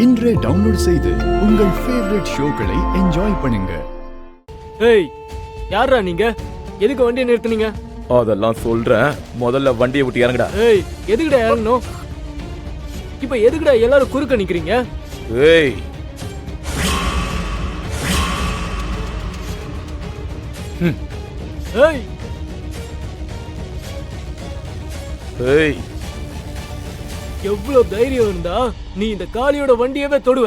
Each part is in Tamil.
இன்றே டவுன்லோட் செய்து உங்கள் ஃபேவரட் ஷோக்களை என்ஜாய் பண்ணுங்க. ஏய், யாரா நீங்க? எதுக்கு வண்டியை நிறுத்துனீங்க? அதெல்லாம் சொல்றேன், முதல்ல வண்டியை விட்டு இறங்குடா. ஏய், எதுக்குடா இறங்கணும்? இப்ப எதுக்குடா எல்லாரும் குறுக்க நிக்கிறீங்க? ஏய், ஏய், ஏய், எவ்வளவு தைரியம் இருந்தா நீ இந்த காளியோட வண்டியவே தொடுவ?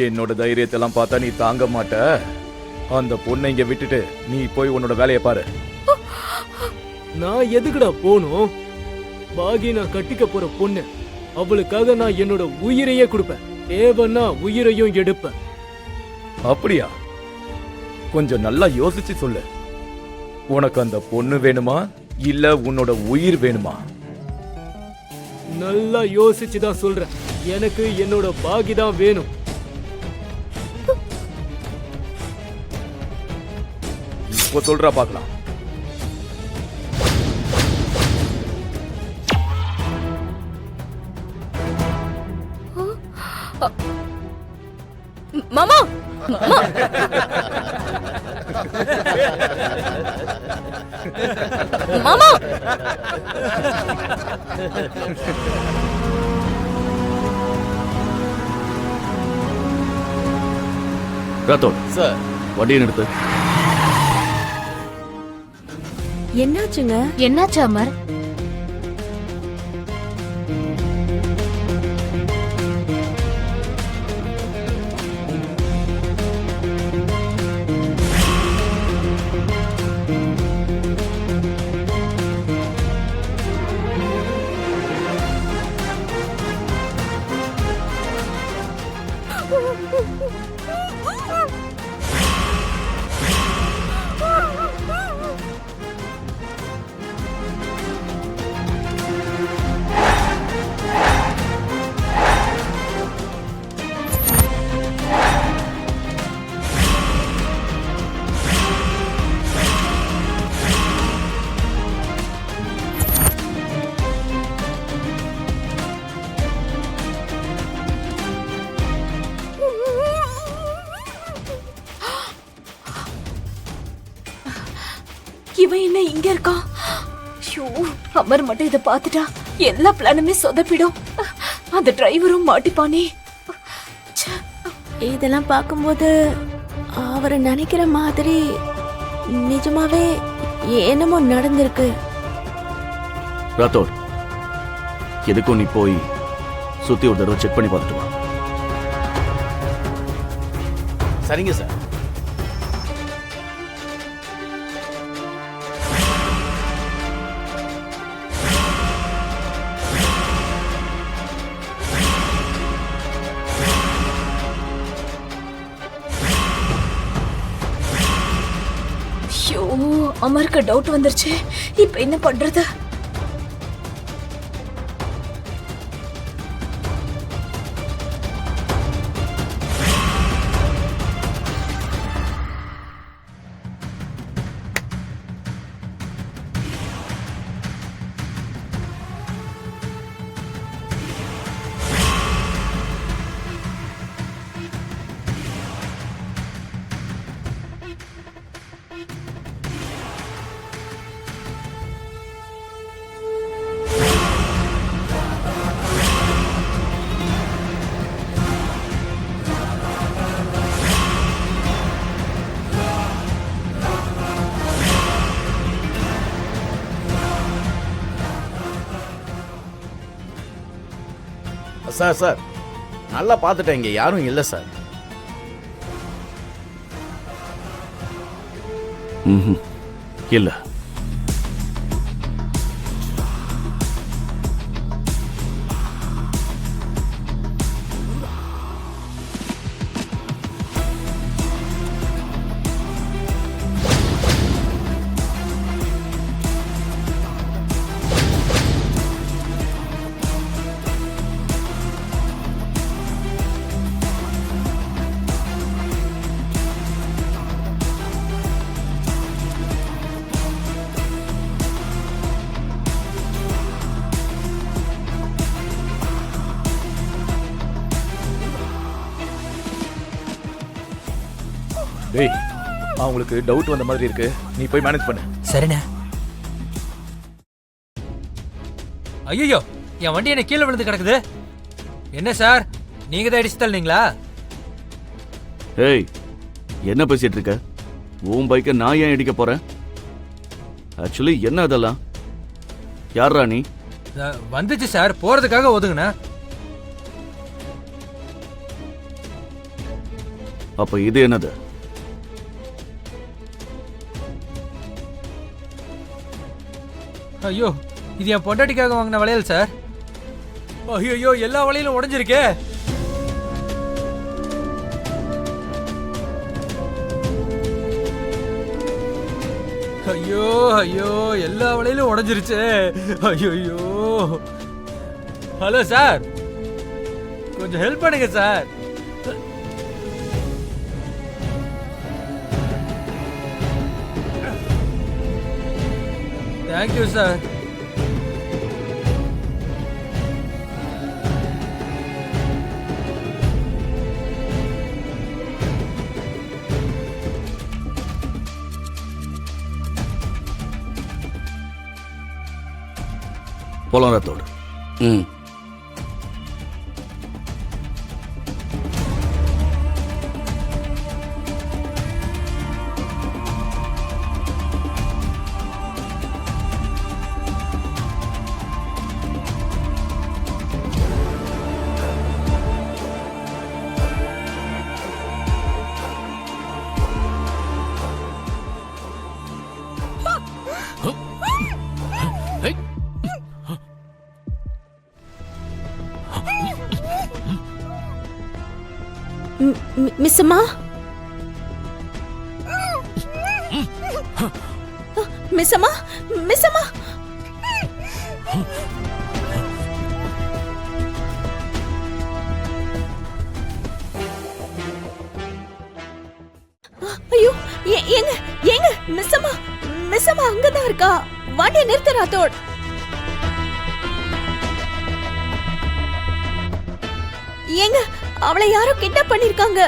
என்னோட தைரியத்தெல்லாம் பார்த்தா நீ தாங்க மாட்ட. அந்த பொண்ணை இங்க விட்டுட்டு நீ போய் உன்னோட வேலையை பாரு. நான் எதுக்குடா போகணும்? பாகி நான் கட்டிக்க போற பொண்ணு, அவளுக்காக நான் என்னோட உயிரையே கொடுப்பேன். தேவன்னா உயிரையும் எடுப்பேன். அப்படியா? கொஞ்சம் நல்லா யோசிச்சு சொல்லு. உனக்கு அந்த பொண்ணு வேணுமா இல்ல உன்னோட உயிர் வேணுமா? நல்லா யோசிச்சுதான் சொல்றேன். எனக்கு என்னோட பாகி தான் வேணும். இப்போ சொல்றா பார்க்கலாம். மாமா, மாமா, ராத்தோட் சார், வண்டியை நிறுத்து. என்னாச்சுங்க? என்னாச்சு அமர்? இவன் என்ன இங்க இருக்கான்? ஐயோ, அமர் மட்டும் இதை பார்த்துட்டா எல்லா பிளானுமே சொதப்பிடும். அந்த டிரைவரும் மாட்டிப்பானே. இதெல்லாம் பார்க்கும்போது அவரை நினைக்கிற மாதிரி நிஜமாவே என்னமோ நடந்திருக்கு. ராத்தோட், எதுக்கும் நீ போய் சுத்தி ஒரு தடவை செக் பண்ணி பார்த்துட்டு வா. சரிங்க சார். ஐயோ, அமருக்கு டவுட் வந்துருச்சு. இப்ப என்ன பண்றது? சார் சார், நல்லா பார்த்துட்டேன், இங்கே யாரும் இல்லை சார். இல்ல, டேய் அவங்களுக்கு டவுட் வந்த மாதிரி இருக்கு, நீ போய் மேனேஜ் பண்ணு. சரிண்ணே. ஐயோ, என் வண்டி என்ன கீழே விழுந்து கிடக்குது. என்ன சார், நீங்க தான் அடிச்சு தள்ளீங்களா? ஏய், என்ன பேசிட்டு இருக்க? உன் பைக்கை நான் ஏன் இடிக்க போறேன்? ஆக்சுவலி என்ன அதெல்லாம்? யாரா நீ? வந்துச்சு சார், போறதுக்காக ஒதுங்கண்ணா. அப்ப இது என்னது? ஐயோ, இது என் பொண்டாட்டிக்காக வாங்கின வளையல் சார். ஐயோ, எல்லா வளையலும் உடைஞ்சிருக்கே. ஐயோ ஐயோ, எல்லா வளையலும் உடைஞ்சிருச்சு. ஐயோ. ஹலோ சார், கொஞ்சம் ஹெல்ப் பண்ணுங்க சார். Thank you sir. போலாம் ரத்தோடு. ம். மிஸ் அம்மா, மிஸ் அம்மா, மிஸ் அம்மா. ஐயோ, ஏங்க ஏங்க, மிஸ் அம்மா, மிஸ் அம்மா அங்கதான் இருக்கா. வண்டியை நிறுத்து ராத்தோட். ஏங்க, அவளை யாரோ கிட்னாப் பண்ணிருக்காங்க.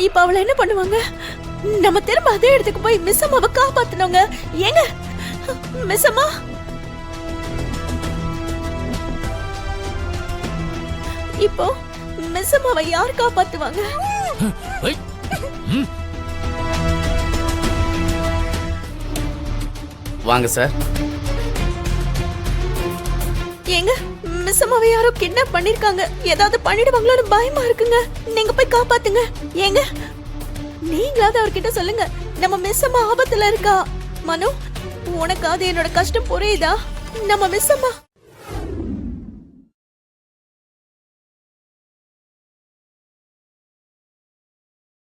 இப்ப அவளை என்ன பண்ணுவாங்க? நம்ம திரும்ப அதே இடத்துக்கு போய் மிஸ் அம்மாவை காப்பாத்தணுங்க. ஏங்க, மிஸ் அம்மா. இப்போ மிஸ் அம்மாவை யார் காப்பாத்துவாங்க? வாங்க சார். ஏங்க, மிஸ் அம்மாவை யாரோ கிட்னாப் பண்ணிருக்காங்க. ஏதாவது பண்ணிடுவாங்களோன்னு பயமா இருக்குங்க. நீங்க போய் காப்பாத்துங்க. ஏங்க, நீங்களாவது அவர்கிட்ட சொல்லுங்க, நம்ம மிஸ் அம்மா ஆபத்துல இருக்கா. மனு, உனக்காவது என்னோட கஷ்டம் புரியுதா? நம்ம மிஸ் அம்மா